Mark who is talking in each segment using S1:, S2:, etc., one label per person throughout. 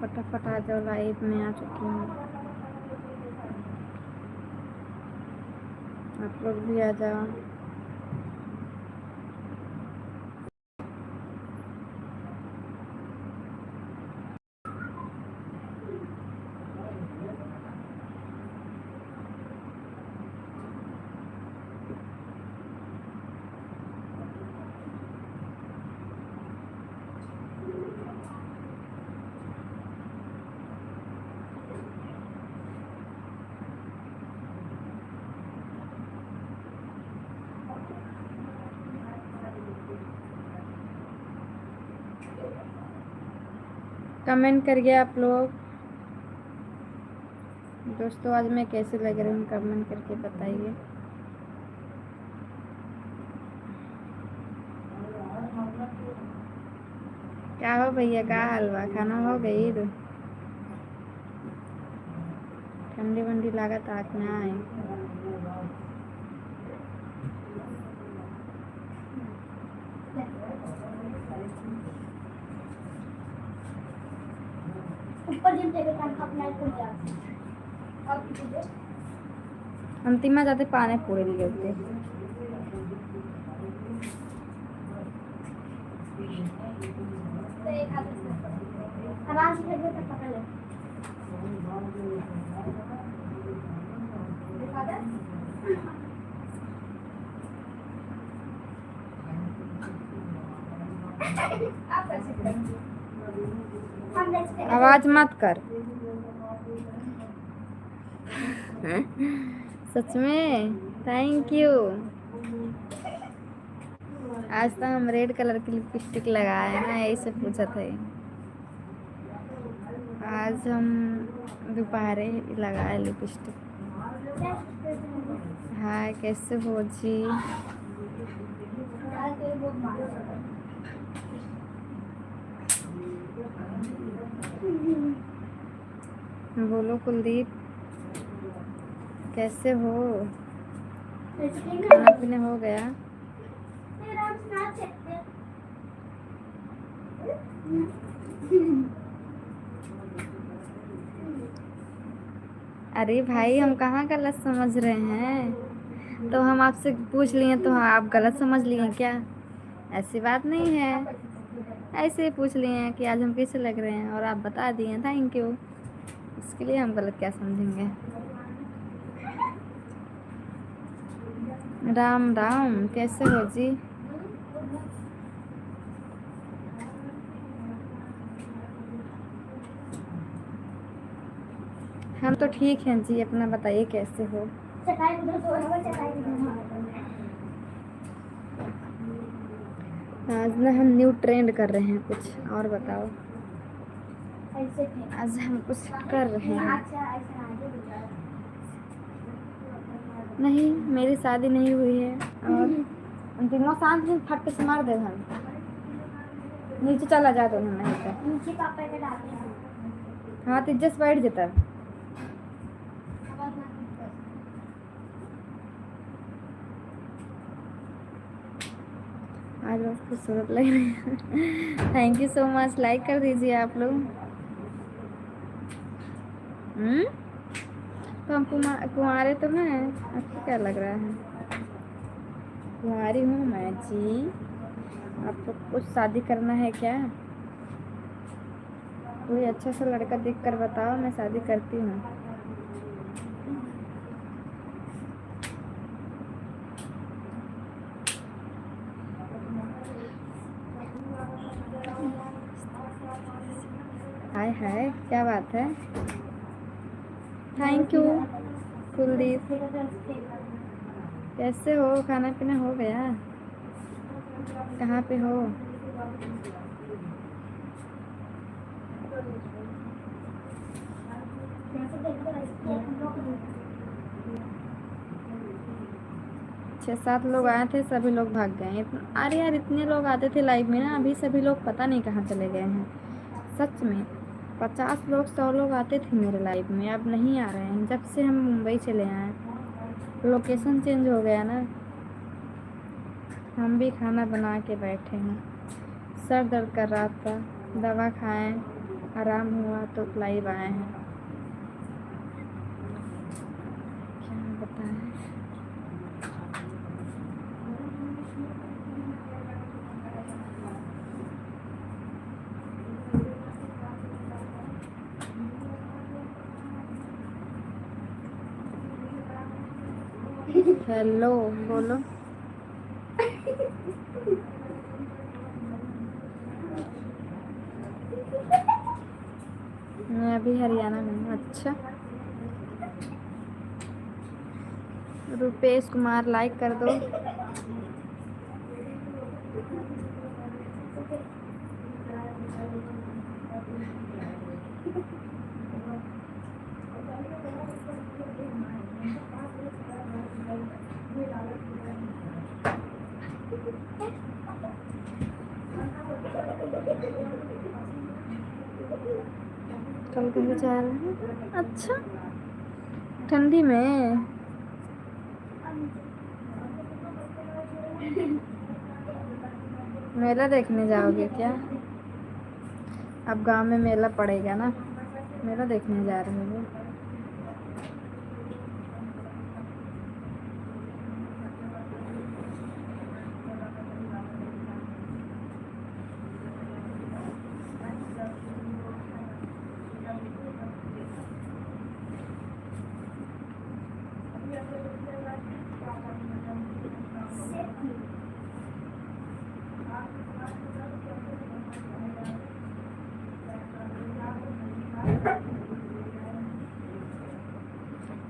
S1: फटाफट आ जाओ, लाइव में आ चुकी हूँ। आप लोग भी आ जाओ। कमेंट करिए आप लोग। दोस्तों आज मैं कैसे लग रही हूँ कमेंट करके बताइए। क्या हो भैया, क्या हलवा खाना हो गई? ठंडी वंडी लागत आँख में आए। अंतिमा जाते पानी पूरी लेते। आवाज मत कर। सच में थैंक यू। आज तो हम रेड कलर की लिपस्टिक लगाए हैं ना, यही से पूछा था। आज हम दोपहरे लगाए लिपस्टिक। हाय कैसे हो जी? बोलो कुलदीप कैसे हो? खाना पीना हो गया? अरे भाई हम कहाँ गलत समझ रहे हैं? तो हम आपसे पूछ लिए तो आप गलत समझ लिए क्या? ऐसी बात नहीं है, ऐसे ही पूछ लिए हैं कि आज हम कैसे लग रहे हैं और आप बता दिए, थैंक यू। इसके लिए हम गलत क्या समझेंगे? राम राम, कैसे हो जी? हम तो ठीक हैं जी, अपना बताइए कैसे हो? आज ना हम न्यू ट्रेंड कर रहे हैं कुछ, और बताओ। आज हम कुछ कर रहे हैं। नहीं मेरी शादी नहीं हुई है। और दिनों शांत दिन फट से मार दे हम। नीचे चला जा तो नहीं तो नीचे पापा के डालते हैं। हाँ तिज्जस बैठ जाता। आज बहुत खूबसूरत लग रही है। Thank you so much, like कर दीजिए आप लोग। तो हम कुंवारे तो हैं, आपको क्या लग रहा है? कुंवारी हूँ मैं जी। आपको कुछ शादी करना है क्या? कोई अच्छा सा लड़का देख कर बताओ, मैं शादी करती हूँ। हाय हाय क्या बात है? Thank you Kuldeep. कैसे हो? खाना पीना हो गया? कहाँ पे हो? छः सात लोग आए थे, सभी लोग भाग गए। अरे यार इतने लोग आते थे लाइव में ना, अभी सभी लोग पता नहीं कहाँ चले गए हैं। सच में 50 लोग 100 लोग आते थे मेरे लाइव में, अब नहीं आ रहे हैं। जब से हम मुंबई चले आए, लोकेशन चेंज हो गया ना। हम भी खाना बना के बैठे हैं। सर दर्द कर रहा था, दवा खाएं। आराम हुआ तो लाइव आए हैं। क्या बताएं। हेलो बोलो। मैं अभी हरियाणा में हूँ। अच्छा, रुपेश कुमार लाइक कर दो। कल कहीं जा रहे हैं? अच्छा, ठंडी में मेला देखने जाओगे क्या? अब गांव में मेला पड़ेगा ना, मेला देखने जा रहे हो?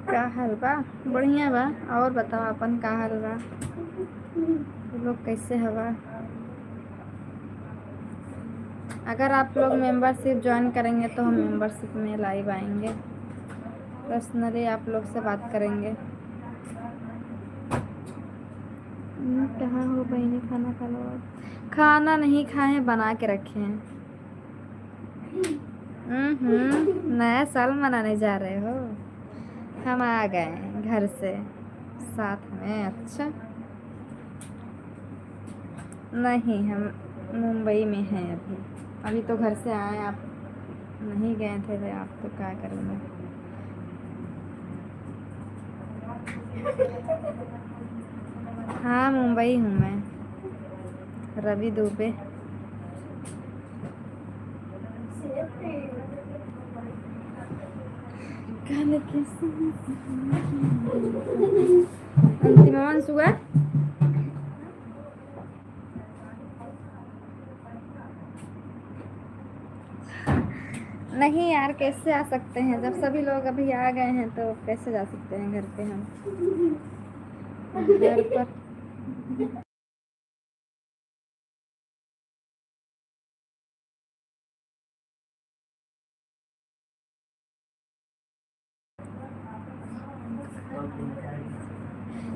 S1: का हाल बा? बढ़िया बा। और बताओ अपन का हाल बा? लोग कैसे हवा? अगर आप लोग मेंबरशिप ज्वाइन करेंगे तो हम मेंबरशिप में लाइव आएंगे, पर्सनली आप लोग से बात करेंगे। कहाँ हो बहनी? खाना खा लो। खाना नहीं खाए, बना के रखे हैं। नया साल मनाने जा रहे हो? हम आ गए हैं घर से साथ में। अच्छा, नहीं हम मुंबई में हैं अभी। अभी तो घर से आए। आप नहीं गए थे तो आप तो क्या करेंगे। हाँ मुंबई हूँ मैं, रवि दुबे। अंतिम सुगा। नहीं यार, कैसे आ सकते हैं जब सभी लोग अभी आ गए हैं, तो कैसे जा सकते हैं घर पे हम? घर पर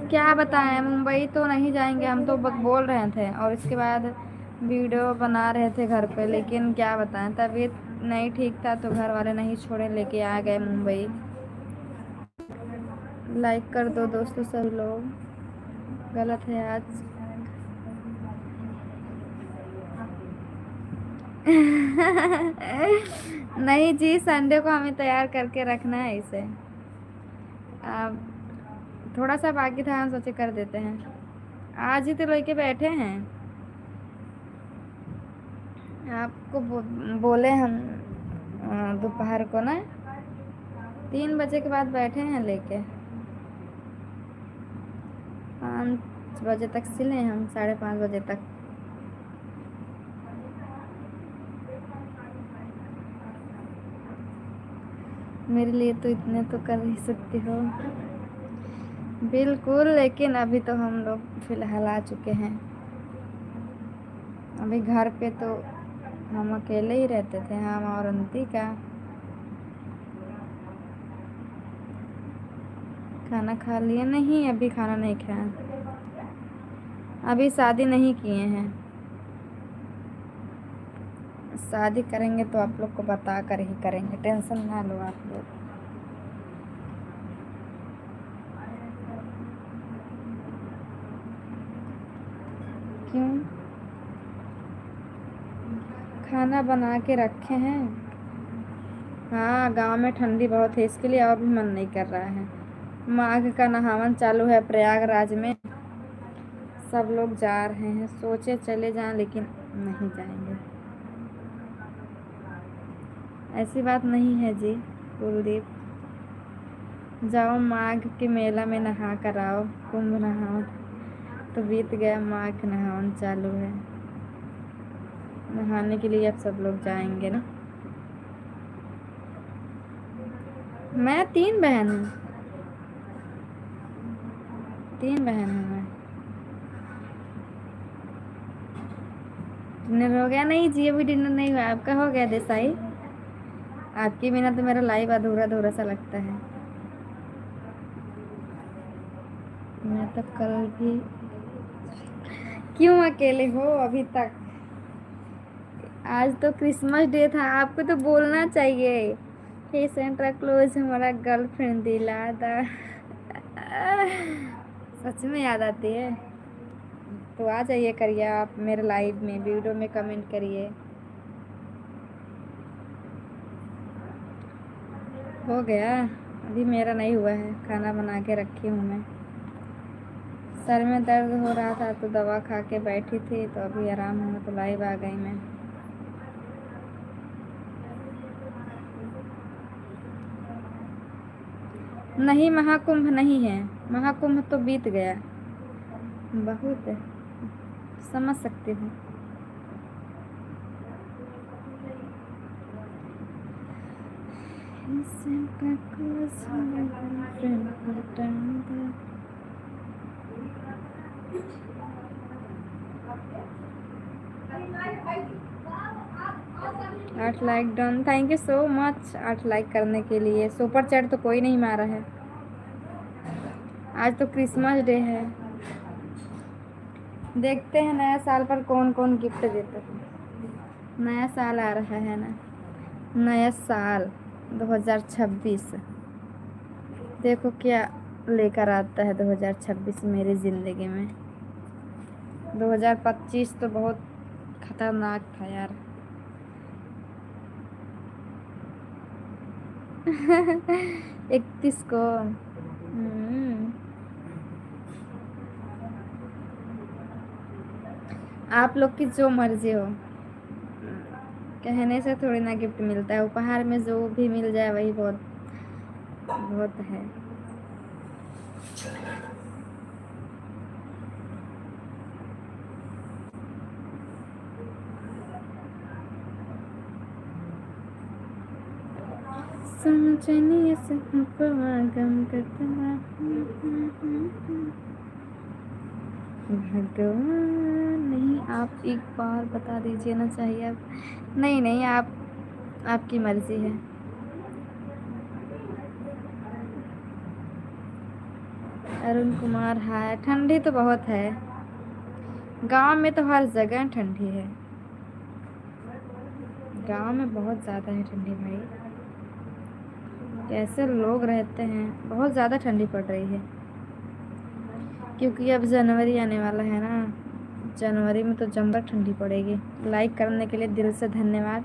S1: क्या बताएं, मुंबई तो नहीं जाएंगे हम तो बोल रहे थे, और इसके बाद वीडियो बना रहे थे घर पे, लेकिन क्या बताएं तबीयत नहीं ठीक था तो घर वाले नहीं छोड़े, लेके आ गए मुंबई। लाइक कर दो दोस्तों सभी लोग। गलत है आज। नहीं जी, संडे को हमें तैयार करके रखना है इसे। अब थोड़ा सा बाकी था, हम सोचे कर देते हैं। आज ही तो लेके बैठे हैं। आपको बोले हम दोपहर को ना 3 बजे के बाद बैठे हैं लेके। 5 बजे तक सिले हम, 5:30 बजे तक। मेरे लिए तो इतने तो कर ही सकती हो। बिल्कुल, लेकिन अभी तो हम लोग फिलहाल आ चुके हैं। अभी घर पे तो हम अकेले ही रहते थे, हम और अंतिका। खाना खा लिए? नहीं, अभी खाना नहीं खाया। अभी शादी नहीं किए हैं। शादी करेंगे तो आप लोग को बता कर ही करेंगे, टेंशन ना लो आप लोग। क्यों? खाना बना के रखे हैं, हाँ, गांव में ठंडी बहुत है, इसके लिए और भी मन नहीं कर रहा है। माघ का नहावन चालू है प्रयागराज में। सब लोग जा रहे हैं, सोचे चले जाएं लेकिन नहीं जाएंगे। ऐसी बात नहीं है जी कुलदीप। जाओ माघ के मेला में नहा कर आओ। कुंभ नहावन तो बीत गया, माघ नहावन चालू है। नहाने के लिए अब सब लोग जाएंगे ना। मैं 3 बहन हूँ। 3 बहन हूँ मैं। डिनर हो गया? नहीं जी, अभी डिनर नहीं हुआ। आपका हो गया देसाई? आपके बिना तो मेरा लाइव अधूरा अधूरा सा लगता है। मैं तो कल भी। क्यों अकेले हो अभी तक? आज तो क्रिसमस डे था, आपको तो बोलना चाहिए। हे सेंटा क्लोज हमारा गर्लफ्रेंड दिला दा। सच में याद आती है। तो आ जाइए, करिए आप मेरे लाइव में, वीडियो में कमेंट करिए। हो गया? अभी मेरा नहीं हुआ है, खाना बना के रखी हूँ मैं। सर में दर्द हो रहा था तो दवा खा के बैठी थी, तो अभी आराम हुआ तो लाइव आ गई मैं। नहीं, महाकुंभ नहीं है। महाकुंभ तो बीत गया। बहुत है, समझ सकती हूँ। आठ like done, thank you so much 8 like करने के लिए। सुपर चैट तो कोई नहीं मारा है। आज तो क्रिसमस डे है। देखते हैं नया साल पर कौन कौन गिफ्ट देता है। नया साल आ रहा है ना, नया साल 2026। देखो क्या लेकर आता है 2026 मेरी ज़िंदगी में। 2025 तो बहुत खतरनाक था यार। 31 को। आप लोग की जो मर्जी हो, कहने से थोड़ी ना गिफ्ट मिलता है। उपहार में जो भी मिल जाए वही बहुत बहुत है। समझने से गम करता भगवान। नहीं, आप एक बार बता दीजिए ना, चाहिए आप? नहीं नहीं, आप, आपकी मर्जी है। अरुण कुमार, हाय। ठंडी तो बहुत है, गांव में तो हर जगह ठंडी है। गांव में बहुत ज़्यादा है ठंडी भाई। कैसे लोग रहते हैं, बहुत ज़्यादा ठंडी पड़ रही है। क्योंकि अब जनवरी आने वाला है ना, जनवरी में तो जमकर ठंडी पड़ेगी। लाइक करने के लिए दिल से धन्यवाद।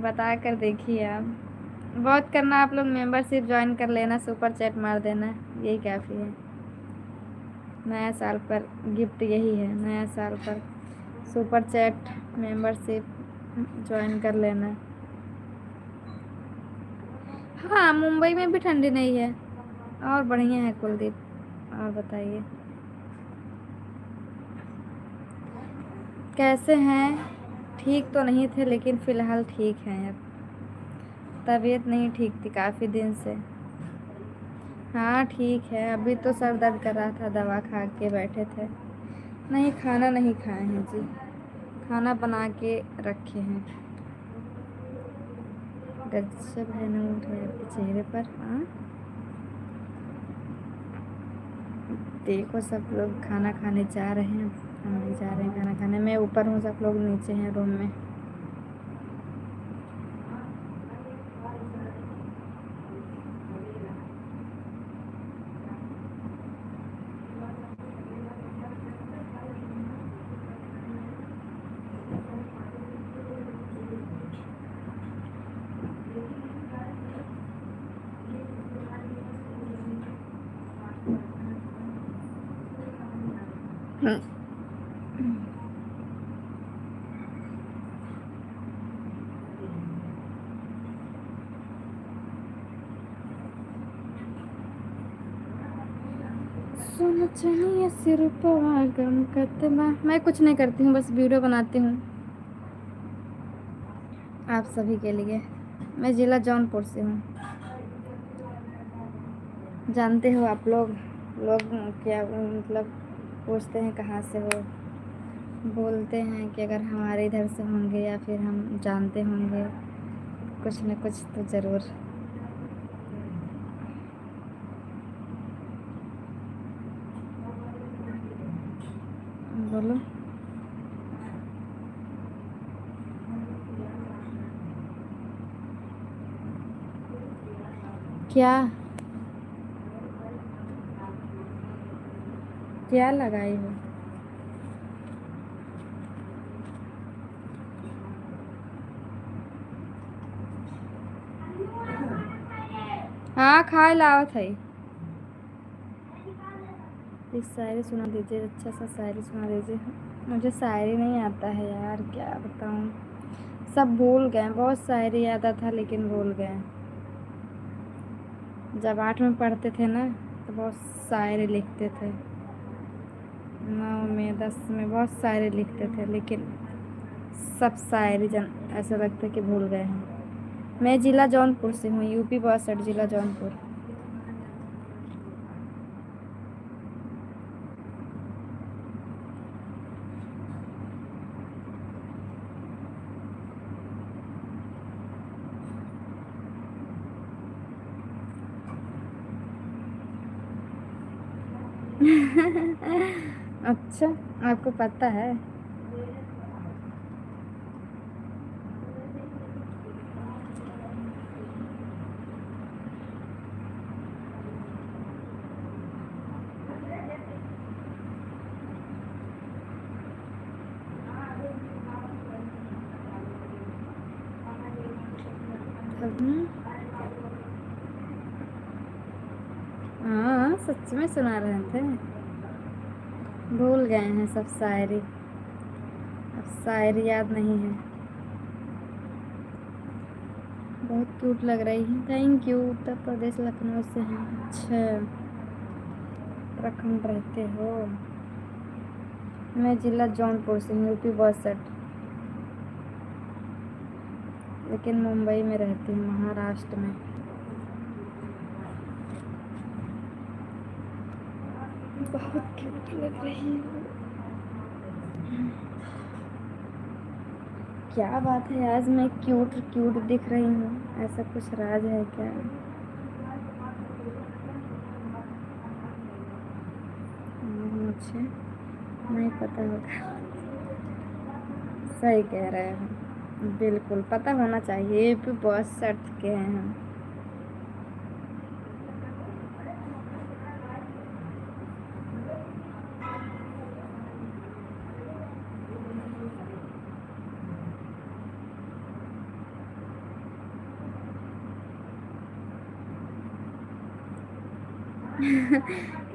S1: बता कर देखिए आप। बहुत करना, आप लोग मेंबरशिप ज्वाइन कर लेना, सुपर चैट मार देना, यही काफ़ी है। नया साल पर गिफ्ट यही है, नया साल पर सुपर चैट मेंबरशिप ज्वाइन कर लेना। हाँ, मुंबई में भी ठंडी नहीं है, और बढ़िया है कुलदीप। और बताइए कैसे हैं? ठीक तो नहीं थे लेकिन फ़िलहाल ठीक हैं अब। तबीयत नहीं ठीक थी काफ़ी दिन से। हाँ ठीक है, अभी तो सर दर्द कर रहा था, दवा खा के बैठे थे। नहीं, खाना नहीं खाए हैं जी, खाना बना के रखे हैं। गजब है नोट है आपके चेहरे पर। हाँ, देखो सब लोग खाना खाने जा रहे हैं, हम भी जा रहे हैं खाना खाने। मैं ऊपर हूँ, सब लोग नीचे हैं रूम में। सोना चाहिए सिर पर गम कतबा। मैं कुछ नहीं करती हूँ, बस वीडियो बनाती हूँ आप सभी के लिए। मैं जिला जौनपुर से हूँ। जानते हो आप लोग, लोग क्या मतलब पूछते हैं कहाँ से हो, बोलते हैं कि अगर हमारे इधर से होंगे या फिर हम जानते होंगे कुछ न कुछ तो ज़रूर। बोलो क्या क्या लगाई हो? हाँ खाए लावत है। एक शायरी सुना दीजिए, अच्छा सा शायरी सुना दीजिए। मुझे शायरी नहीं आता है यार, क्या बताऊँ, सब भूल गए। बहुत शायरी आता था लेकिन भूल गए। जब 8 में पढ़ते थे ना तो बहुत शायरी लिखते थे, 9 में 10 में बहुत शायरी लिखते थे, लेकिन सब शायरी जन ऐसा लगता है कि भूल गए हैं। मैं जिला जौनपुर से हूँ, यूपी 62, जिला जौनपुर। अच्छा, आपको पता है? हम्म, हाँ सच में सुना रहे थे। भूल गए हैं सब शायरी, अब शायरी याद नहीं है। बहुत क्यूट लग रही है, थैंक यू। उत्तर प्रदेश लखनऊ से हैं, अच्छा उत्तराखंड रहते हो। मैं जिला जौनपुर से हूँ, यूपी 62, लेकिन मुंबई में रहती हूँ, महाराष्ट्र में। बहुत क्यूट लग रही है। क्या बात है, आज मैं क्यूट क्यूट दिख रही हूँ, ऐसा कुछ राज है क्या? मुझे नहीं पता होगा। सही कह रहे हैं, बिल्कुल पता होना चाहिए, ये भी बहुत शर्त के हैं हम।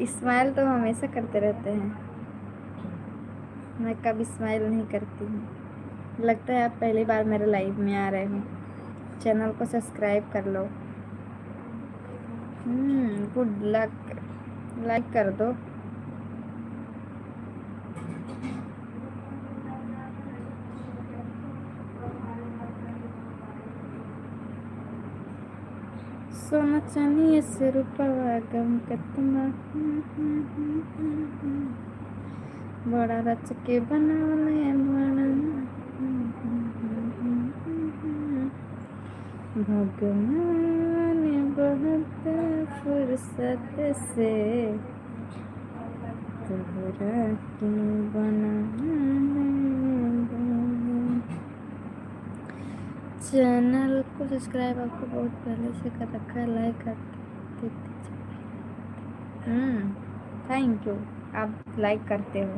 S1: स्माइल तो हमेशा करते रहते हैं, मैं कभी स्माइल नहीं करती हूँ। लगता है आप पहली बार मेरे लाइव में आ रहे हो। चैनल को सब्सक्राइब कर लो। गुड लक, लाइक कर दो। सोना चांदी से रुपया गम कितना, बड़ा रच के बनावले बना। भगवान बहुत फुर्सत से तोहरा क्यों बना। चैनल को सब्सक्राइब आपको बहुत पहले से कर रखा है, लाइक कर देते। थैंक यू, आप लाइक करते हो।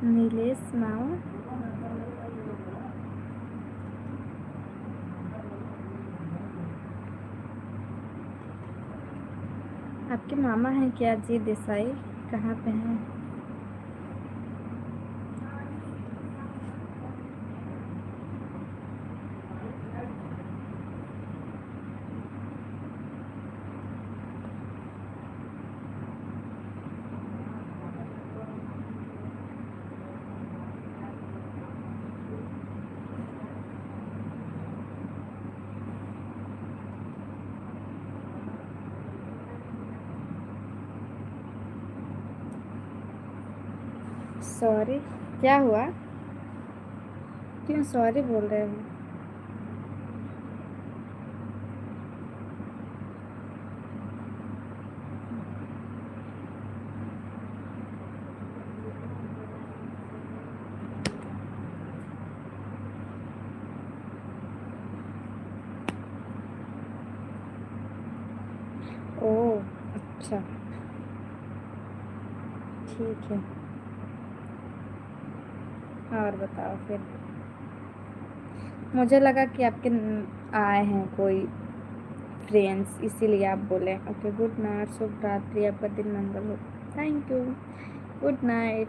S1: नीलेश माओ, आपके मामा हैं क्या जी देसाई? कहाँ पे हैं? सॉरी? क्या हुआ? क्यों सॉरी बोल रहे हो? ओह, अच्छा, ठीक है। और बताओ फिर। मुझे लगा कि आपके आए हैं कोई फ्रेंड्स, इसीलिए आप बोले। ओके, गुड नाइट, शुभ रात्रि, आपका दिन मंगल हो। Thank you. Good night.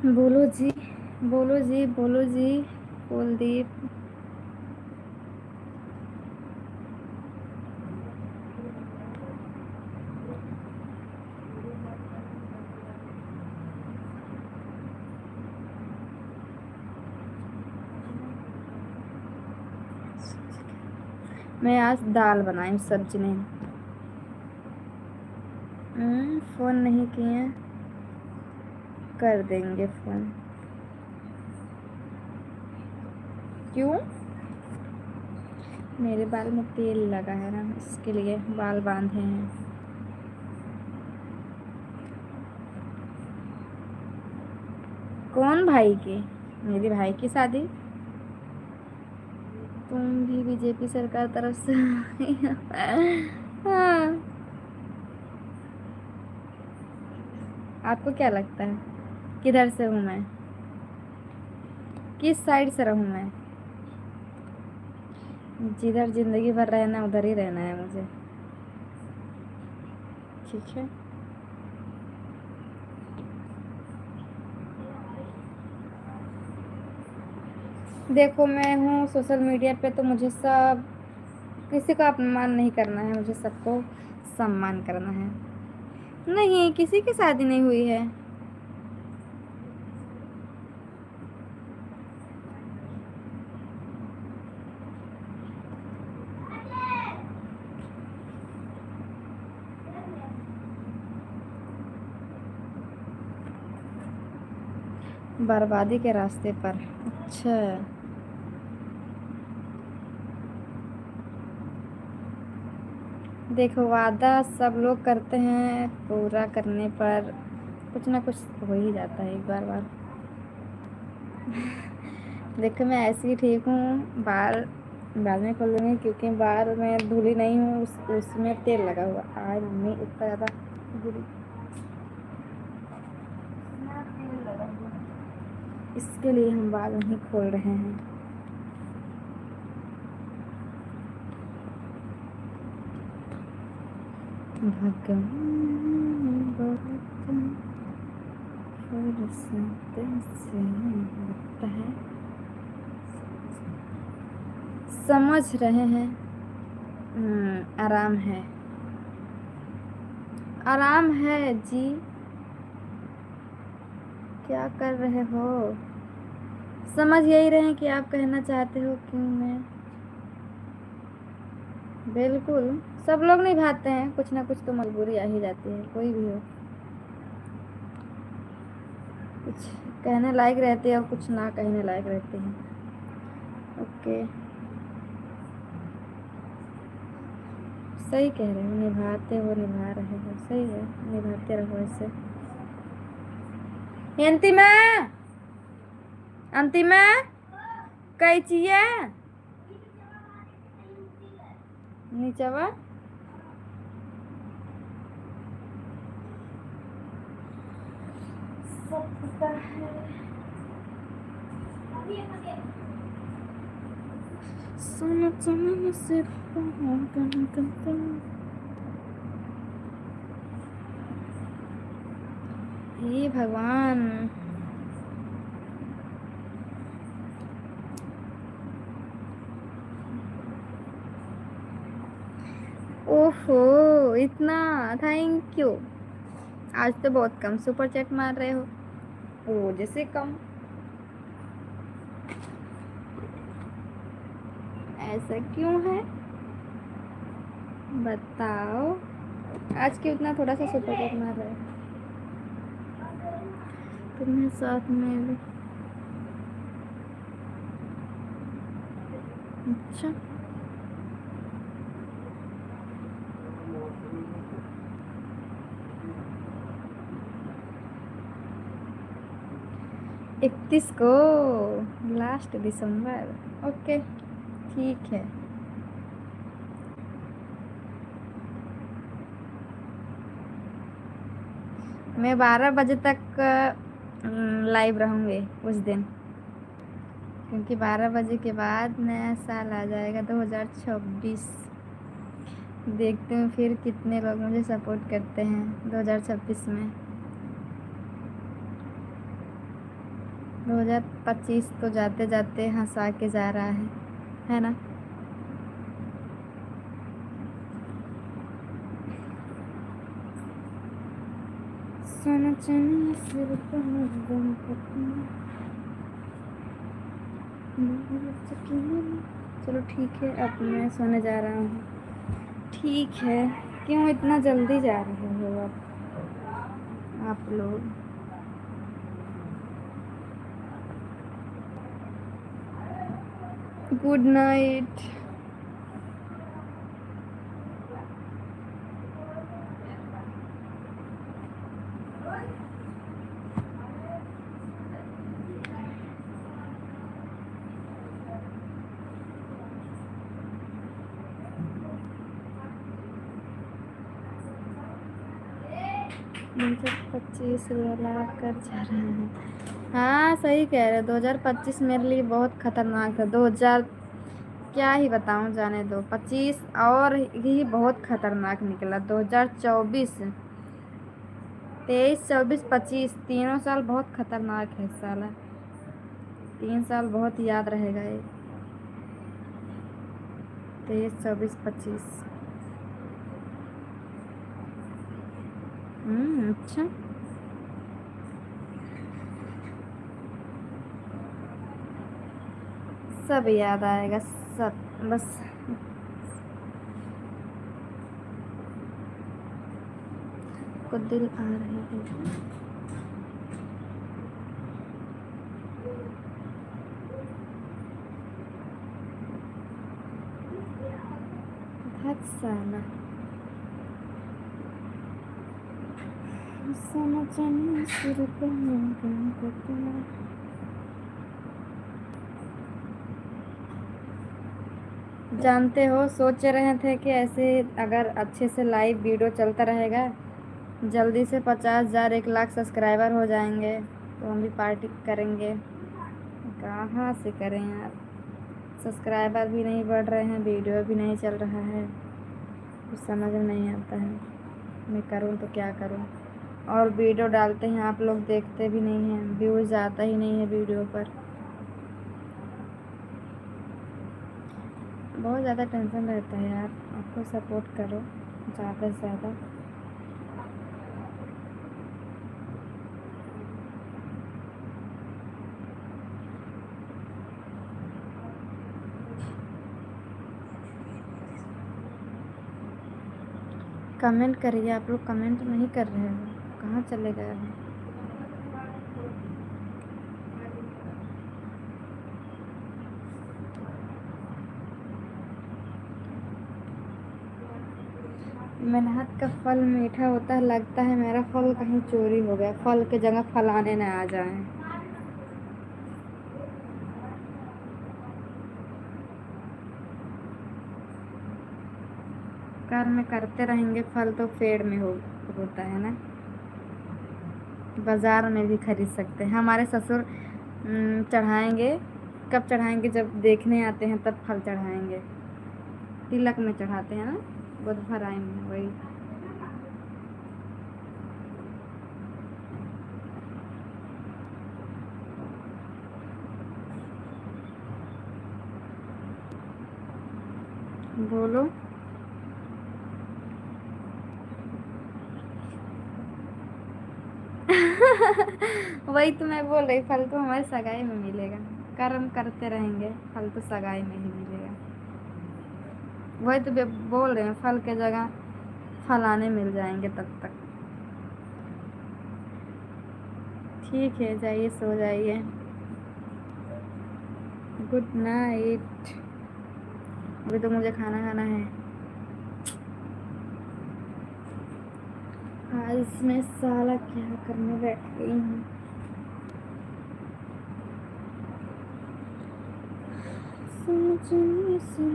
S1: बोलो जी, बोलो जी, बोलो जी। कुलदीप। मैं आज दाल बनाई हूँ, सब्जी नहीं। फ़ोन नहीं किए? कर देंगे फ़ोन। क्यों? मेरे बाल में तेल लगा है ना, इसके लिए बाल बांधे हैं। कौन भाई की? मेरे भाई की शादी? तुम भी बीजेपी सरकार तरफ से हाँ। आपको क्या लगता है किधर से हूँ मैं? किस साइड से रहूँ मैं? जिधर जिंदगी भर रहना उधर ही रहना है मुझे। ठीक है। देखो, मैं हूँ सोशल मीडिया पे, तो मुझे सब, किसी का अपमान नहीं करना है, मुझे सबको सम्मान करना है। नहीं, किसी की शादी नहीं हुई है। बर्बादी के रास्ते पर? अच्छा। देखो, वादा सब लोग करते हैं, पूरा करने पर कुछ ना कुछ हो ही जाता है एक बार बार। देखो, मैं ऐसे ही ठीक हूँ। बाल बाद में खोल दूँगी, क्योंकि बाल में धुली नहीं हूँ, उसमें तेल लगा हुआ। आज मम्मी इतना ज़्यादा धुली, इतना तेल लगा हुआ, इसके लिए हम बाल नहीं खोल रहे हैं। भगवान बहुत फुर्सत से लगता है, समझ रहे हैं। आराम है, आराम है जी। क्या कर रहे हो? समझ यही रहे हैं कि आप कहना चाहते हो क्यों मैं। बिल्कुल। सब लोग नहीं भागते हैं, कुछ ना कुछ तो मजबूरी आ ही जाती है, कोई भी हो। कुछ कहने लायक रहते हैं और कुछ ना कहने लायक रहते हैं। ओके। सही कह रहे हो, निभाते हो, निभा रहे हो, सही है, निभाते रहो ऐसे। अंतिमा, अंतिमा, कैचिया नीचवा। सब पता है। सुन चमन से हे भगवान। ओहो, इतना थैंक यू। आज तो बहुत कम सुपर चैट मार रहे हो। ओ जैसे कम, ऐसा क्यों है बताओ। आज क्यों इतना थोड़ा सा सुपर चैट मार रहे हो? तुम्हें साथ में भी। अच्छा, इकतीस को, लास्ट दिसंबर। ओके ठीक है। मैं 12 बजे तक लाइव रहूँगी उस दिन, क्योंकि 12 बजे के बाद नया साल आ जाएगा 2026। देखते हैं फिर कितने लोग मुझे सपोर्ट करते हैं 2026 में। 2025 तो जाते जाते हंसा के जा रहा है ना। सोना चांदी सिर पर गम चलो ठीक है, अब मैं सोने जा रहा हूँ। ठीक है, क्यों इतना जल्दी जा रहे हो आप लोग? Good night. मुझे 25 ला कर जा रहे हैं। हाँ सही कह रहे हो, 2025 मेरे लिए बहुत खतरनाक था। 2000 क्या ही बताऊं, जाने दो। 25 और ही बहुत खतरनाक निकला। 2024, 23, 24, 25 तीनों साल बहुत खतरनाक है साला। 3 साल बहुत याद रहेगा ये, 23, 24, 25। अच्छा, सब याद आएगा सब, बस। को दिल आ रही है। बहुत साला सोना चांदी सिर पे गम करना। जानते हो, सोच रहे थे कि ऐसे अगर अच्छे से लाइव वीडियो चलता रहेगा, जल्दी से 50,000 1 लाख सब्सक्राइबर हो जाएंगे तो हम भी पार्टी करेंगे। कहाँ से करें यार, सब्सक्राइबर भी नहीं बढ़ रहे हैं, वीडियो भी नहीं चल रहा है, कुछ समझ में नहीं आता है। मैं करूँ तो क्या करूँ? और वीडियो डालते हैं आप लोग देखते भी नहीं हैं, व्यूज़ आता ही नहीं है वीडियो पर। बहुत ज़्यादा टेंशन रहता है यार। आपको सपोर्ट करो ज़्यादा से ज़्यादा। कमेंट करिए, आप लोग कमेंट नहीं कर रहे हो, कहाँ चले गए हो? मेहनत का फल मीठा होता है। लगता है मेरा फल कहीं चोरी हो गया, फल के जगह फलाने न आ जाएं। कर्म करते रहेंगे, फल तो पेड़ में होता है ना। बाजार में भी खरीद सकते हैं। हमारे ससुर चढ़ाएंगे कब चढ़ाएंगे? जब देखने आते हैं तब फल चढ़ाएंगे। तिलक में चढ़ाते हैं ना, बुध भराई में, वही। बोलो। वही तो मैं बोल रही, फल तो हमारे सगाई में मिलेगा। कर्म करते रहेंगे, फल तो सगाई में ही मिलेगा। वही तो बोल रहे हैं, फल के जगह फलाने मिल जाएंगे तब तक। ठीक है, जाइए सो जाइए। Good night. अभी तो मुझे खाना खाना है। आज इसमें साला क्या करने बैठ गई हूँ। सोचने से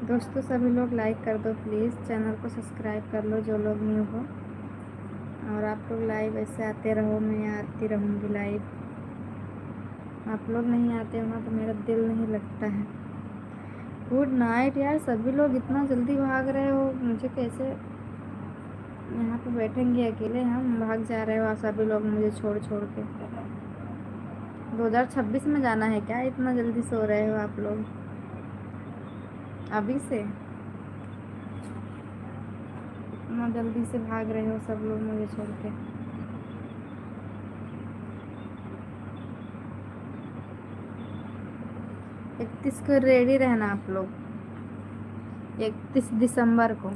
S1: दोस्तों सभी लोग लाइक कर दो प्लीज़, चैनल को सब्सक्राइब कर लो जो लोग न्यू हो। और आप लोग लाइव ऐसे आते रहो, मैं आती रहूँगी लाइव। आप लोग नहीं आते हो ना तो मेरा दिल नहीं लगता है। गुड नाइट यार, सभी लोग इतना जल्दी भाग रहे हो, मुझे कैसे यहाँ पे बैठेंगे अकेले? हम भाग जा रहे हो सभी लोग मुझे छोड़ छोड़ के। 2026 में जाना है क्या? इतना जल्दी सो रहे हो आप लोग अभी से? इतना जल्दी से भाग रहे हो सब लोग मुझे छोड़ के। इकतीस को रेडी रहना आप लोग, 31 दिसंबर को।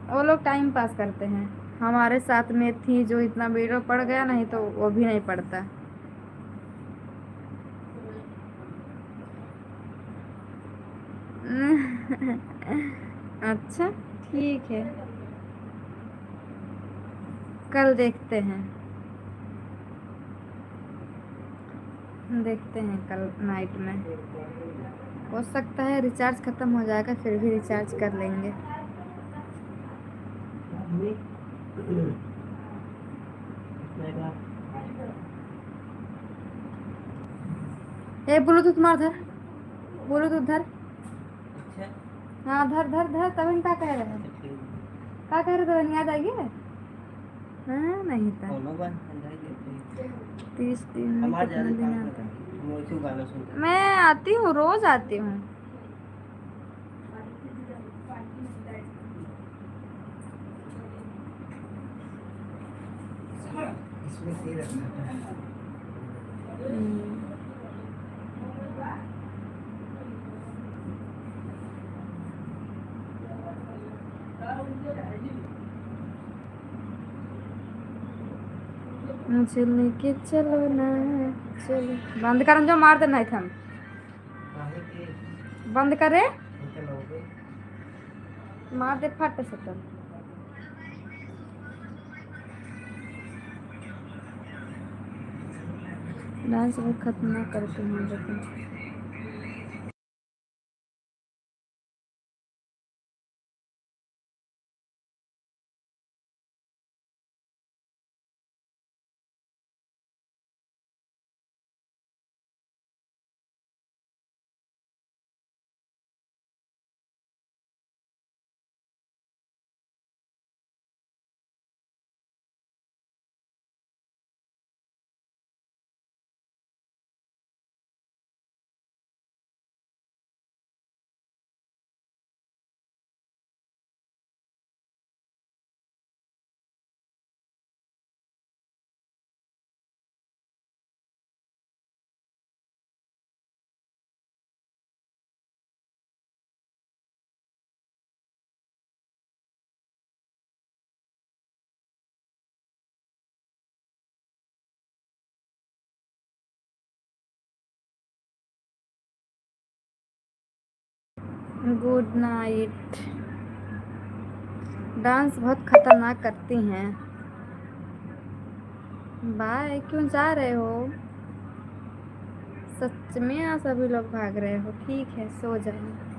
S1: वो लोग टाइम पास करते हैं, हमारे साथ में थी जो इतना वीडियो पड़ गया, नहीं तो वो भी नहीं पड़ता। अच्छा, ठीक है, कल देखते हैं। देखते हैं कल नाइट में, हो सकता है रिचार्ज ख़त्म हो जाएगा, फिर भी रिचार्ज कर लेंगे। ए ब्लूटूथ मार धर, ब्लूटूथ धर। हाँ धर धर धर, तभी क्या कह रहे हैं? क्या कह रहे थे? याद आ गया? हाँ नहीं था। 30 दिन में कितना दिन आता है? मैं आती हूँ, रोज आती हूँ। मुझे लेके चलो ना, चलो। बंद कर, जो मार देना है। बंद करे, मार दे फट से। तो डांस वो खत्म ना करते हैं लेकिन। Good night. डांस बहुत खतरनाक करती हैं। बाय, क्यों जा रहे हो? सच में यहाँ सभी लोग भाग रहे हो? ठीक है, सो जाओ।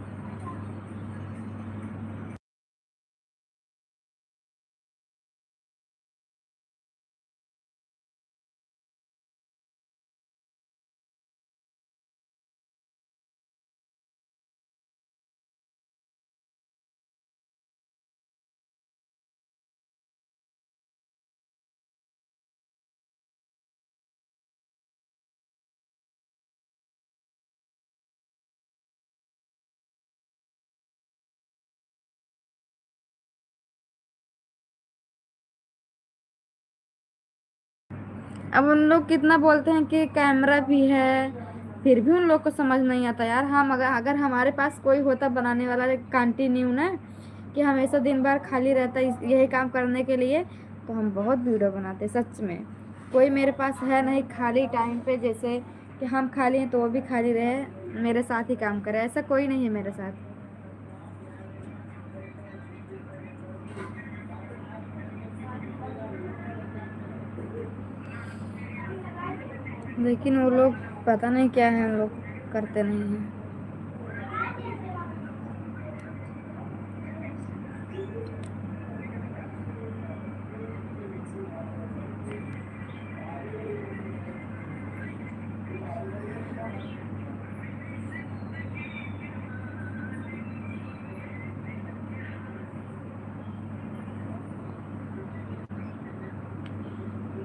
S1: अब उन लोग कितना बोलते हैं कि कैमरा भी है, फिर भी उन लोग को समझ नहीं आता यार। हम अगर अगर हमारे पास कोई होता बनाने वाला कंटिन्यू ना, कि हमेशा दिन भर खाली रहता यही काम करने के लिए, तो हम बहुत वीडियो बनाते सच में। कोई मेरे पास है नहीं खाली टाइम पे, जैसे कि हम खाली हैं तो वो भी खाली रहे मेरे साथ ही काम करे, ऐसा कोई नहीं है मेरे साथ। लेकिन वो लोग पता नहीं क्या है, उन लोग करते नहीं हैं।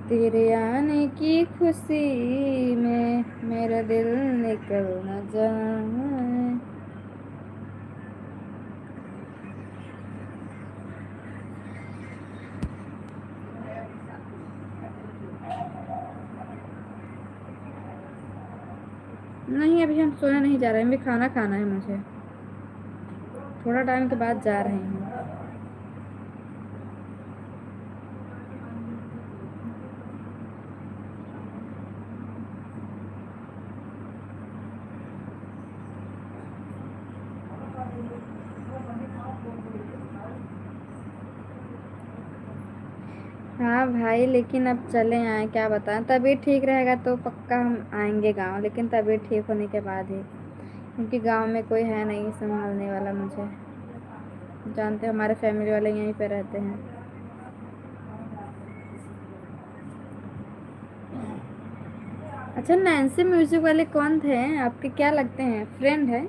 S1: तेरे आने की खुशी में मेरा दिल निकल न जाए। नहीं, अभी हम सोने नहीं जा रहे हैं, अभी खाना खाना है मुझे। थोड़ा टाइम के बाद जा रहे हैं। हाँ भाई, लेकिन अब चले आए, क्या बताएं। तबीयत ठीक रहेगा तो पक्का हम आएंगे गांव, लेकिन तबीयत ठीक होने के बाद ही, क्योंकि गांव में कोई है नहीं संभालने वाला मुझे। जानते हो हमारे फैमिली वाले यहीं पे रहते हैं। अच्छा, नैन्सी म्यूजिक वाले कौन थे आपके, क्या लगते हैं, फ्रेंड है?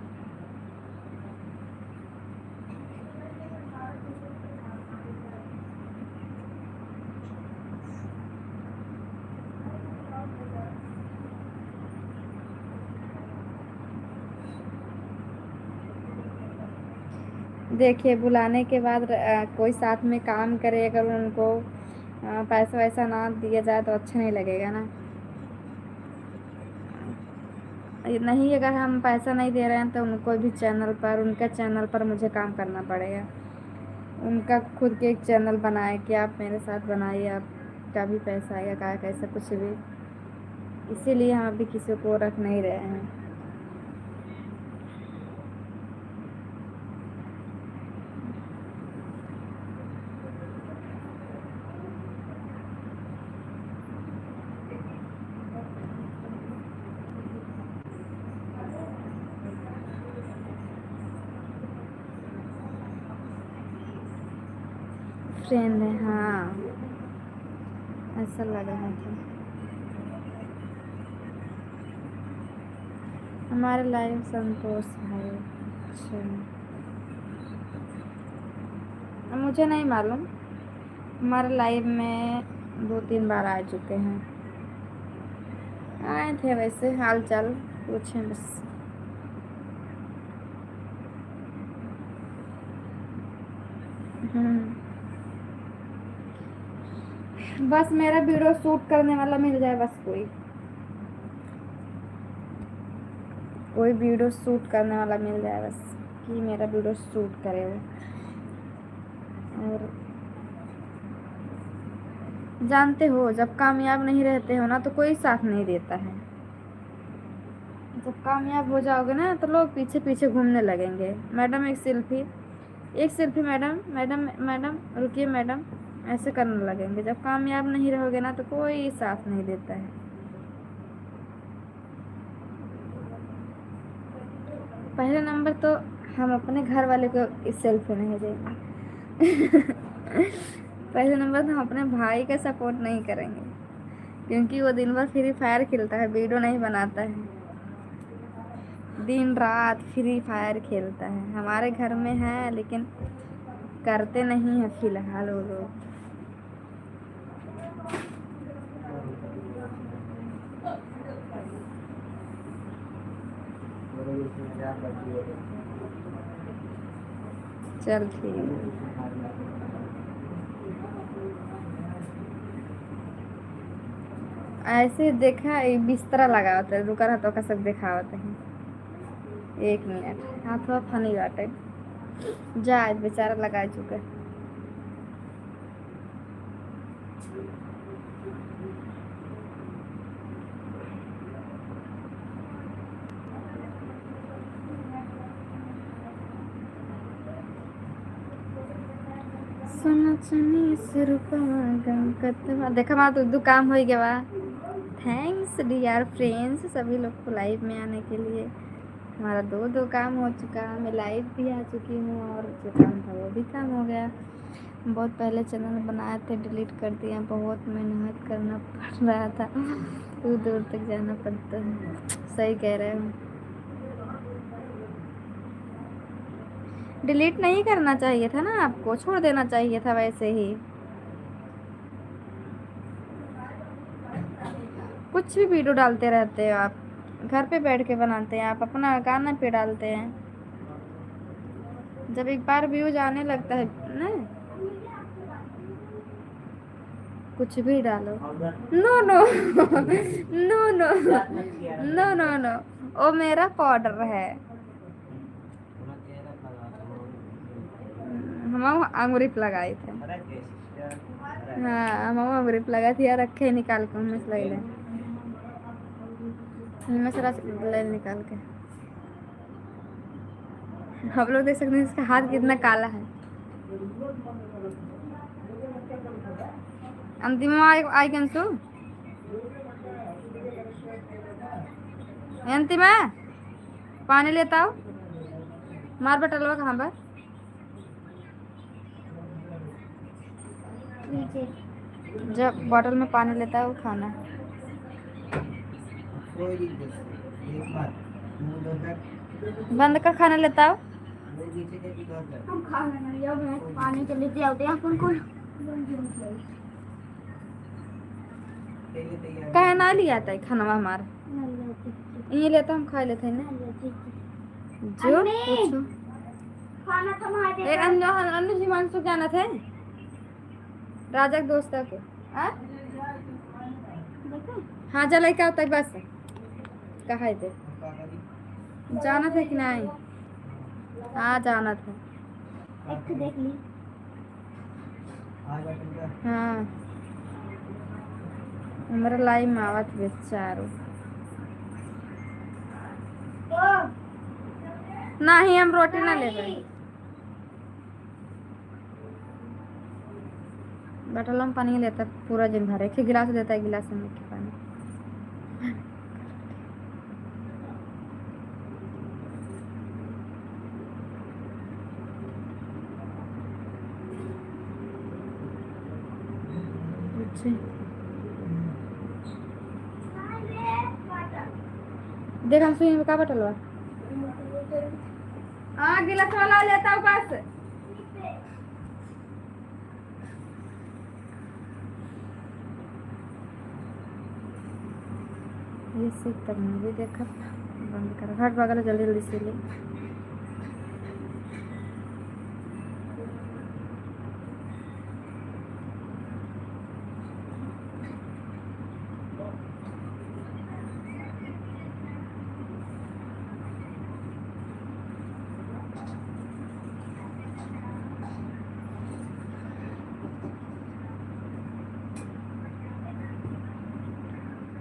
S1: देखिए, बुलाने के बाद कोई साथ में काम करे, अगर उनको पैसा वैसा ना दिया जाए तो अच्छा नहीं लगेगा ना। नहीं, अगर हम पैसा नहीं दे रहे हैं तो उनको भी चैनल पर, उनका चैनल पर मुझे काम करना पड़ेगा। उनका खुद के एक चैनल बनाए कि आप मेरे साथ बनाइए, आपका भी पैसा आएगा, क्या कैसा कुछ भी। इसीलिए हम अभी किसी को रख नहीं रहे हैं। फ्रेंड है, हाँ, ऐसा लग रहा था। हमारे लाइव संतोष भाई। अच्छा, अब मुझे नहीं मालूम। हमारे लाइव में 2-3 बार आ चुके हैं। आए थे वैसे हाल चाल पूछे बस। हम्म, बस मेरा वीडियो शूट करने वाला मिल जाए, बस कोई वीडियो शूट करने वाला मिल जाए बस, कि मेरा वीडियो शूट करे वो। और जानते हो, जब कामयाब नहीं रहते हो ना तो कोई साथ नहीं देता है। जब कामयाब हो जाओगे ना तो लोग पीछे पीछे घूमने लगेंगे। मैडम एक सेल्फी, एक सेल्फी, मैडम मैडम मैडम रुकिए मैडम, ऐसे करने लगेंगे। जब कामयाब नहीं रहोगे ना तो कोई साथ नहीं देता है। पहले नंबर तो हम अपने घर वाले को इस सेल्फी नहीं देंगे। पहले नंबर तो हम अपने भाई का सपोर्ट नहीं करेंगे, क्योंकि वो दिन भर फ्री फायर खेलता है, वीडियो नहीं बनाता है। दिन रात फ्री फायर खेलता है, हमारे घर में है लेकिन करते नहीं है फिलहाल वो लोग। चल ठीक है। ऐसे देखा बिस्तरा लगा होता है, रुका रहता का सब देखा होता है। 1 मिनट, हाँ थोड़ा फनी बात है। जा बेचारा लगा चुका है। सोना चनी देखा वहाँ तो काम हो गया। थैंक्स डियर फ्रेंड्स सभी लोग को लाइव में आने के लिए। हमारा दो काम हो चुका, मैं लाइव भी आ चुकी हूँ और जो काम था वो भी काम हो गया। बहुत पहले चैनल बनाए थे, डिलीट कर दिया। बहुत मेहनत करना पड़ रहा था, दूर दूर तक जाना पड़ता है। सही कह रहे हो, डिलीट नहीं करना चाहिए था ना, आपको छोड़ देना चाहिए था वैसे ही। कुछ भी वीडियो डालते रहते हो आप, घर पे बैठ के बनाते हैं आप, अपना गाना पे डालते हैं। जब एक बार व्यूज आने लगता है ना, कुछ भी डालो। No no no no no no no, वो मेरा पाउडर है। हम अंगूरी पे लगाए थे। हाँ हम अंगूरी पे लगाई थी यार, रखे निकाल के उनमें से ले इनमें से ले निकाल के। आप लोग देख सकते हैं इसका हाथ कितना काला है। अंतिम आई कैंसू अंतिम पानी लेता हो, मार बटलवा कहाँ पर। जब बॉटल में पानी लेता है वो खाना। बंद कर, खाना लेता हो। हम खा लेना, पानी के लिए आते हैं अपन को। कहे ना लिया था खाना हमारा, ये लेता हम खा लेते हैं ना। जो पूछो खाना तुम्हारे अन्नू जी मानसू जाना थे राजा के दोस्त के। हाँ जा लेके आता है बस। कहा थे जाना था कि नहीं? हाँ जाना था। एक देख ली। हाँ हमारा लाइव में आवत बेचारो नहीं, हम रोटी ना ले पाए। बटल में पानी लेता पूरा दिन भर, एक ही गिलास देता है, गिलास में पानी। देख हम सुई में का बटलवा। हाँ गिलास वाला लेता हूँ बस। ये सीख तक मूवी देखा, बंद कर घाट बगल जल्दी जल्दी से ले।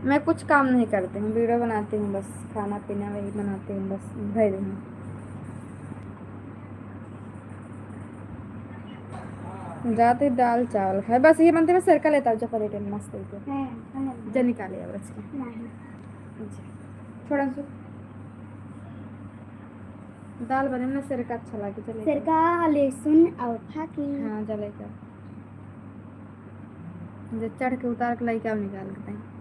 S1: मैं कुछ काम नहीं करती हूँ, वीडियो बनाती हूँ बस, खाना पीना वही बनाती हूँ बस, भेज दूँ। जाते दाल चावल खाए बस ये मनते में सिरका लेता हूँ चपा लेते मस्त लेते जा निकाले अब इसके थोड़ा सा दाल बने में सिरका अच्छा लगे चले
S2: सिरका लहसुन और फाकी
S1: हाँ चलेगा जो चढ़ के उतार के लाई अब निकाल देते हैं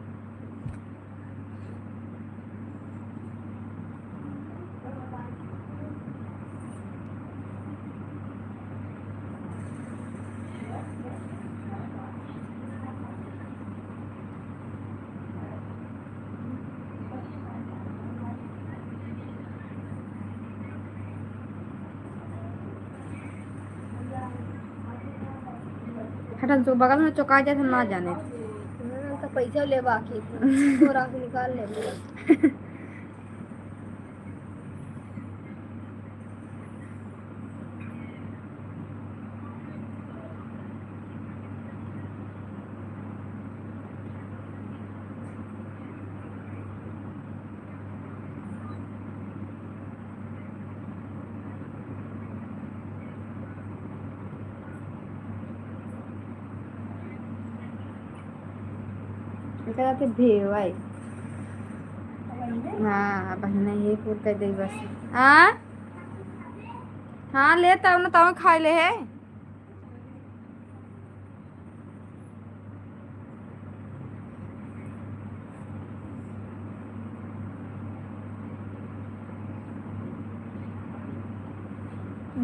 S1: हटन तो बगल में चौका जाए ना जाने
S2: तो पैसा ले बाकी थोड़ा निकाल ले
S1: कहते भेवाई हाँ बहना ये पूर कर दे बस हाँ हाँ ले तब ना तब खाई ले है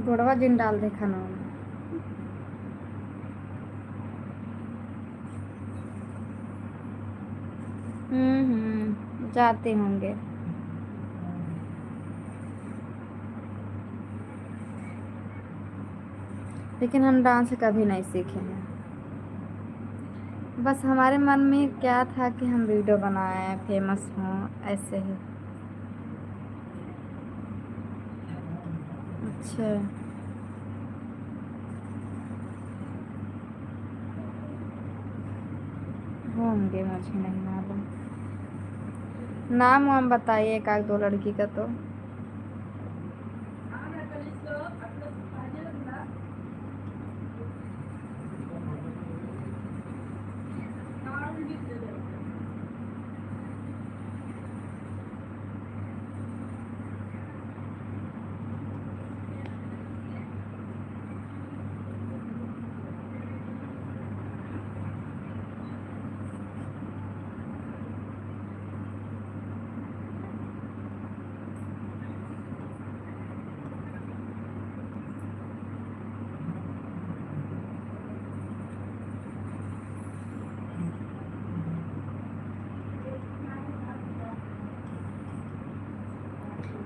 S1: गोड़वा जिन डाल दे खाना में जाते होंगे लेकिन हम डांस कभी नहीं सीखे हैं बस हमारे मन में क्या था कि हम वीडियो बनाएं फेमस हों ऐसे ही अच्छा होंगे मुझे नहीं मालूम नाम वाम बताइए एक आध दो लड़की का तो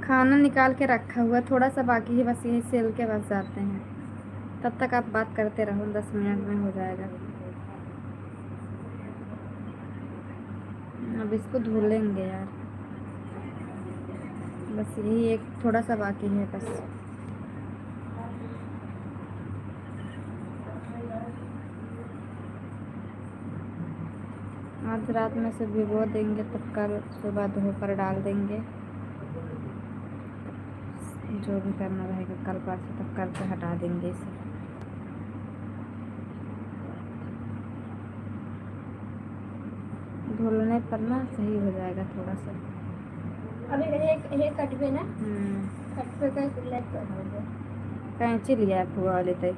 S1: खाना निकाल के रखा हुआ थोड़ा सा बाकी है बस यही सेल के बस जाते हैं तब तक आप बात करते रहो 10 मिनट में हो जाएगा अब इसको धो लेंगे यार बस यही एक थोड़ा सा बाकी है बस आज रात में से भिगो देंगे तब कल सुबह धोकर डाल देंगे जो भी करना रहेगा कल परसों तक करके हटा देंगे इसे धुलने पर ना सही हो जाएगा थोड़ा सा
S2: अभी ये कट पे ना कट पे का सिलेक्ट कर दो
S1: कैंची लिया है फुआ वाले तय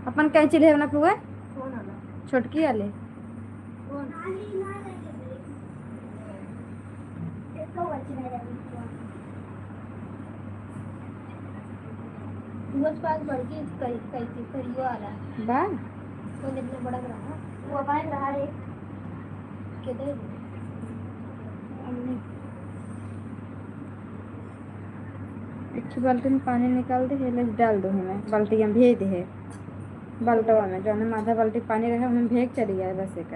S1: अपन कैंची ले ना फुआ
S2: कौन वाला
S1: छोटकी वाले
S2: कौन इसको बच्चे नहीं रहती बस पास बढ़ के कई वाला
S1: बा
S2: तो इतना बड़ा रहा वो पास रहा रे किधर हमने
S1: एक बाल्टी में पानी निकाल दे हेले डाल दो हमें बाल्टी में भेज दे बाल्टवा में जो हमें आधा बाल्टी पानी रहे हमें भेज चली जाए बस एक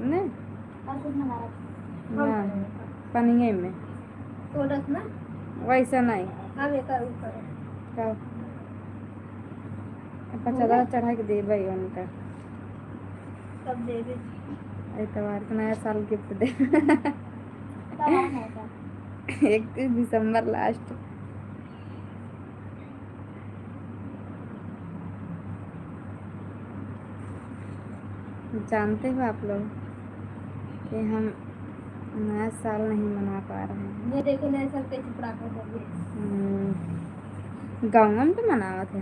S1: ने पानी में
S2: तो रखना
S1: वैसा नहीं
S2: हाँ बेकार ऊपर
S1: का चादर चढ़ा के दे भाई उनका
S2: सब दे दे
S1: एतवार का नया साल गिफ्ट दे
S2: तब आना था
S1: 31 दिसंबर लास्ट जानते हो आप लोग कि हम नया साल नहीं मना पा रहे हैं।
S2: ये देखो नया साल कैसे पटाखे फोड़
S1: गाँव में तो मनावा थे।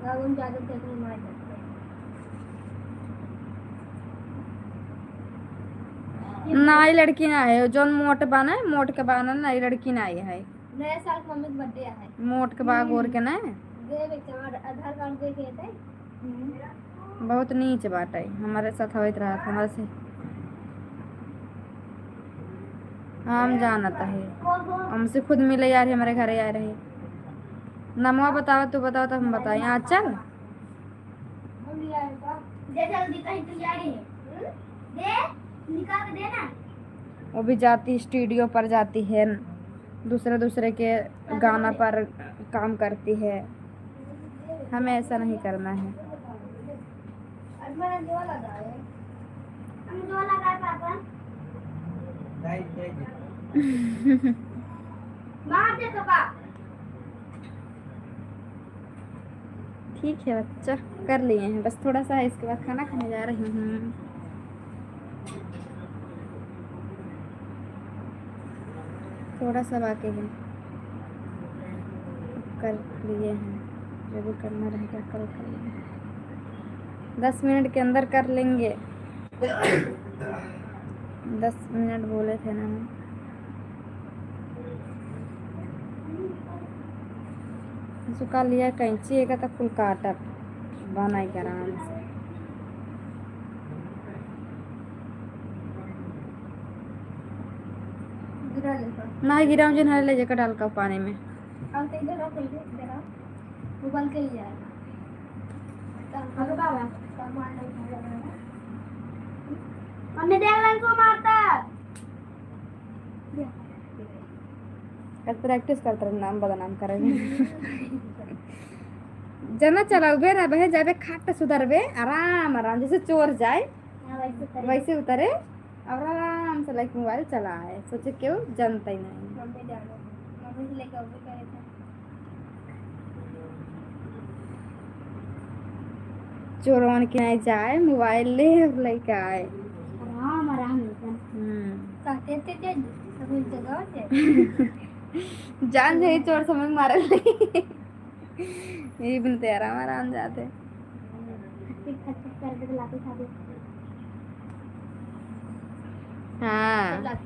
S2: गाँव में ज्यादा देख नहीं मार जाते
S1: नाई लड़की ना है जो मोट बाना है, मोट के बाना नाई लड़की ना आई है।
S2: नया साल को मम्मी का बर्थडे है
S1: मोट के बाग और के ना
S2: दे बेटा आधार कार्ड देखे थे
S1: बहुत नीच बात है। हमारे साथ होइत रहा था हमारे से हम जानता है। हमसे खुद मिले यार हमारे घर आ रहे। नमवा बताओ तू बताओ तो हम बताएं। आज चल
S2: दे जल्दी कहीं तू जा रही है दे निकाल के दे ना
S1: वो भी जाती स्टूडियो पर जाती है, दूसरे दूसरे के गाना पर काम करती है। हमें ऐसा नहीं करना है। ठीक है बच्चा, कर लिए हैं, बस थोड़ा सा है, इसके बाद खाना खाने जा रही हूँ। थोड़ा सा बाकी है, कर लिए हैं, जो भी करना रहेगा कल कर लेंगे। 10 मिनट के अंदर कर लेंगे। 10 मिनट बोले थे ना हम। सुखा लिया कैंची है तो कुल काटब बनाई के आराम से। ना गिराऊं जिन ले जाकर डाल का पानी में।
S2: अब तो इधर आओ इधर आओ उबल के ही आएगा अरे बाबा सामान नहीं लग रहा है मम्मी देख लाइन को मारता
S1: प्रैक्टिस करते रहे, नाम बदनाम करेंगे। जना चला उबे ना बहे जाबे खाट सुधरबे आराम आराम जैसे चोर जाए वैसे उतरे और आराम से लाइक मोबाइल चलाए। सोचे क्यों जानता ही नहीं।
S2: मम्मी से लेकर उबे करे थे
S1: चोरवन के नहीं जाए मोबाइल ले लेके आए
S2: आराम आराम कहते थे सब जगह से
S1: जान जाए चोर समझ मारे यही बनते आराम आराम जाते। हाँ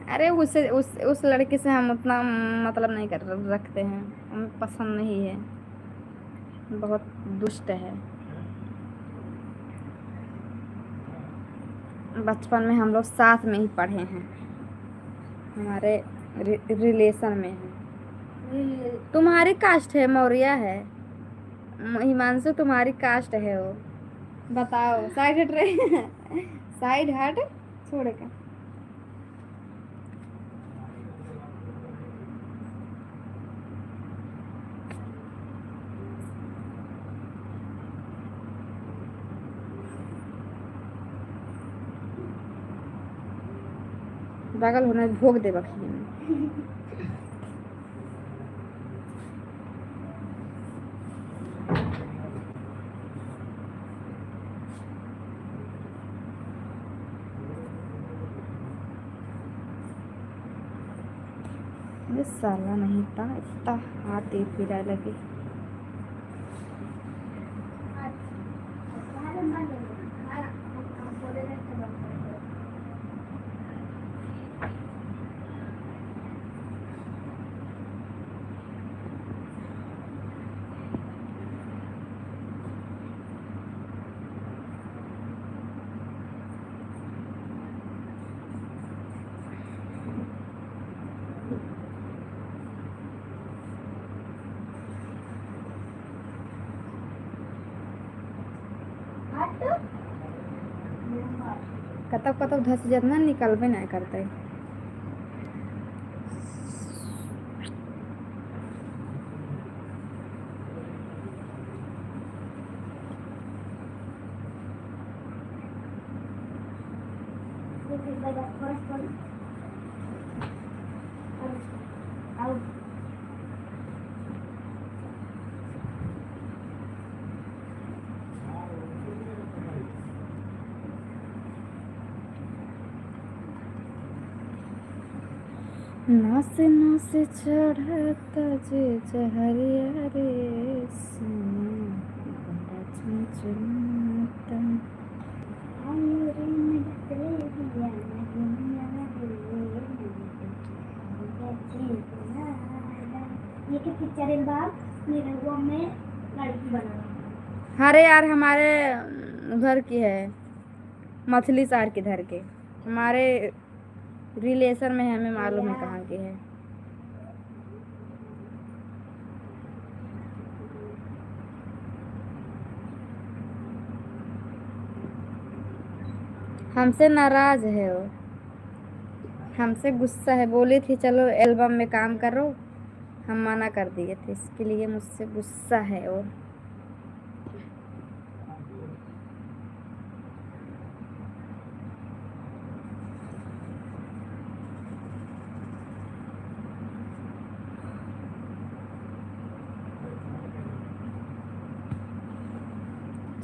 S1: अरे उस लड़के से हम उतना मतलब नहीं कर रखते हैं, हमें पसंद नहीं है, बहुत दुष्ट है। बचपन में हम लोग साथ में ही पढ़े हैं, हमारे रिलेशन में है। तुम्हारी कास्ट है मौर्य है हिमांशु, तुम्हारी कास्ट है वो बताओ। साइड हट रहे साइड हट छोड़ के। बगल होने भोग दे बखिए में। ये साला नहीं था इतना हाथी फिरा लगे। कतब कतब धस जितना निकलबे नहीं करते। नास नास चढ़ता जे जहरिया रे सैया बड़ा चंचलता।
S2: अमरी में तेरे दिया दुनिया ये क्या पिक्चर है बाप मेरे वो में लड़की बना।
S1: अरे यार हमारे उधर की है, मछली शहर के इधर के, हमारे रिलेशन में है, हमें मालूम है कहाँ की है। हमसे नाराज है वो, हमसे गुस्सा है। बोली थी चलो एल्बम में काम करो, हम मना कर दिए थे, इसके लिए मुझसे गुस्सा है वो।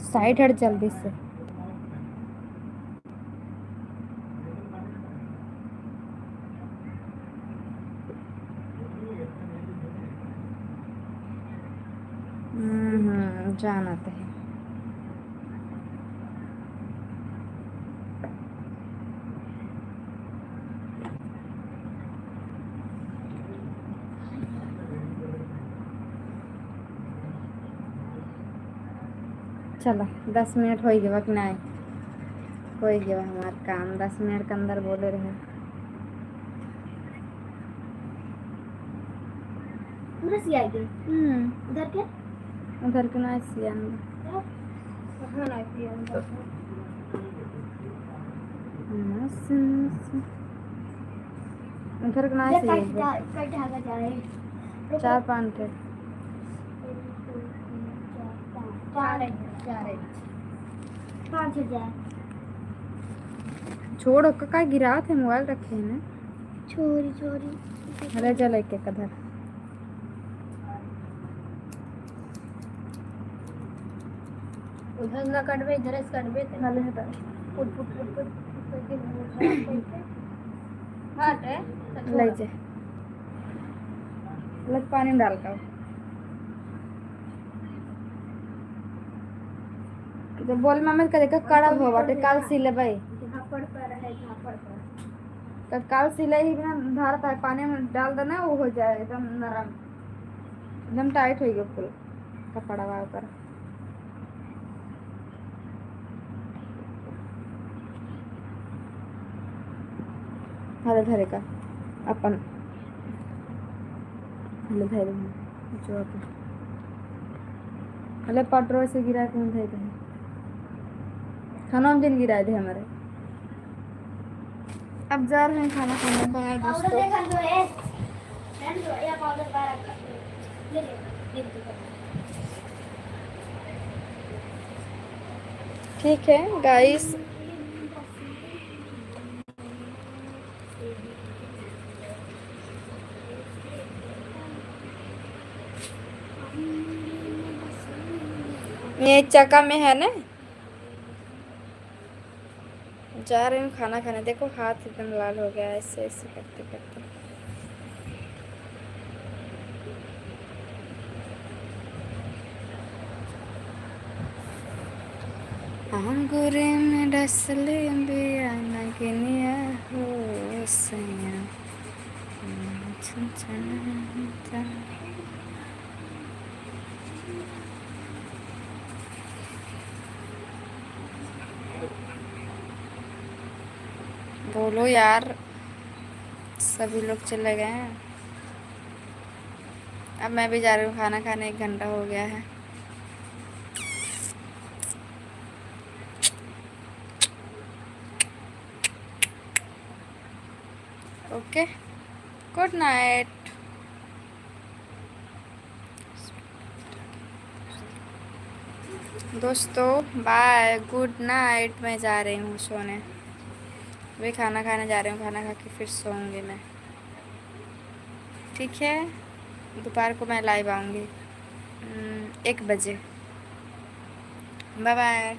S1: साइड हट जल्दी से। जाना तो है। चलो 10 मिनट हो गए कि नहीं हो गया हमारा काम, 10 मिनट के अंदर बोले रहे।
S2: उधर से आई गई उधर के
S1: उधर के ना सियान
S2: कहाँ आई थी अंदर
S1: उधर के ना
S2: कट
S1: सियान
S2: ढाका जा रहे हैं
S1: 4-5 के
S2: 5,000
S1: छोड़ का गिरा थे, मोबाइल रखे हैं ना।
S2: छोरी छोरी
S1: अरे चल एक एक कदर
S2: उधर ना कटवे इधर से कटवे थे
S1: हाले है
S2: पुट पुट पुट पुट करके हट है
S1: ले जा, लग पानी डाल का तो बोल मम्मी का देखा कड़ा हो बाटे, काल सिले भाई
S2: झापड़ पर है झापड़ पर
S1: तो काल सिले ही बिना धारता है, पानी में डाल देना वो हो जाए एकदम नरम, एकदम टाइट हो गया फुल कपड़ा वाव कर। हरे धरे का अपन हले धरे जो अपन हले पटरो से गिरा के हम धरे थे, खाना हम दिन गिराए थे हमारे। अब जा रहे हैं खाना खाने को यार
S2: पाउडर
S1: दोस्तों।
S2: देखा दो है फ्रेंड दो या पाउडर बाहर रख ले ले
S1: ठीक है गाइस, ये चक्का में है ना, जा रहे हूँ खाना खाने। देखो हाथ एकदम लाल हो गया ऐसे ऐसे करते करते। अंगूरे में डसले बिया नगनिया हो सैया छनछनाता। बोलो यार, सभी लोग चले गए हैं, अब मैं भी जा रही हूँ खाना खाने, 1 घंटा हो गया है। ओके, गुड नाइट दोस्तों, बाय, गुड नाइट। मैं जा रही हूँ सोने, अभी खाना खाने जा रही हूँ, खाना खा के फिर सोऊंगी मैं, ठीक है। दोपहर को मैं लाइव आऊँगी 1 बजे। Bye bye.